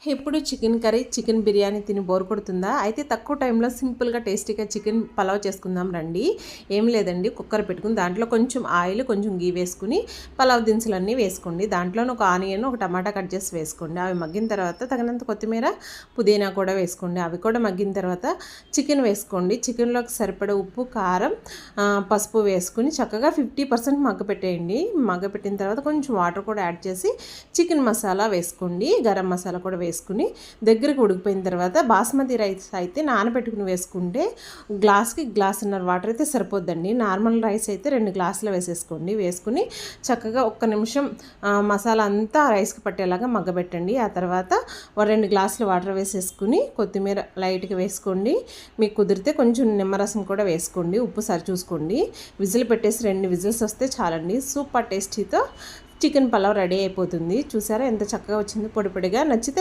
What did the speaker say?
ఎప్పుడు chicken curry, chicken biryani తిని bore కొడుతుందా? అయితే తక్కువ టైంలో సింపుల్‌గా, టేస్టీగా చికెన్ పలావ్ చేసుకుందాం రండి. ఏం లేదండి, కుక్కర్ పెట్టుకుని దాంట్లో కొంచెం ఆయిల్, కొంచెం గీ వేసుకుని పలావ్ దినుసులన్నీ వేసుకోండి. దాంట్లోనే ఒక ఆనియన్, ఒక టమాటా కట్ చేసి వేసుకోండి. అవి మగ్గిన తర్వాత తగినంత కొత్తిమీర, పుదీనా కూడా వేసుకోండి. అవి కూడా మగ్గిన తర్వాత చికెన్ వేసుకోండి. చికెన్లోకి సరిపడే ఉప్పు, కారం, పసుపు వేసుకుని చక్కగా 50% మగ్గపెట్టేయండి. మగ్గపెట్టిన తర్వాత కొంచెం వాటర్ కూడా యాడ్ చేసి చికెన్ మసాలా వేసుకోండి. గరం మసాలా కూడా వేసుకుని దగ్గరికి ఉడికిపోయిన తర్వాత బాస్మతి రైస్ అయితే నానబెట్టుకుని వేసుకుంటే గ్లాస్కి గ్లాసున్నర వాటర్ అయితే సరిపోద్దండి. నార్మల్ రైస్ అయితే 2 గ్లాసులు వేసేసుకోండి. వేసుకుని చక్కగా ఒక్క నిమిషం మసాలా అంతా రైస్కి పట్టేలాగా మగ్గబెట్టండి. ఆ తర్వాత 2 గ్లాసులు వాటర్ వేసేసుకుని కొత్తిమీర లైట్గా వేసుకోండి. మీకు కుదిరితే కొంచెం నిమ్మరసం కూడా వేసుకోండి. ఉప్పు సరి చూసుకోండి. విజిల్ పెట్టేసి 2 విజిల్స్ వస్తే చాలండి. సూపర్ టేస్టీతో చికెన్ పలావ్ రెడీ అయిపోతుంది. చూసారా ఎంత చక్కగా వచ్చిందో పొడి పొడిగా. నచ్చితే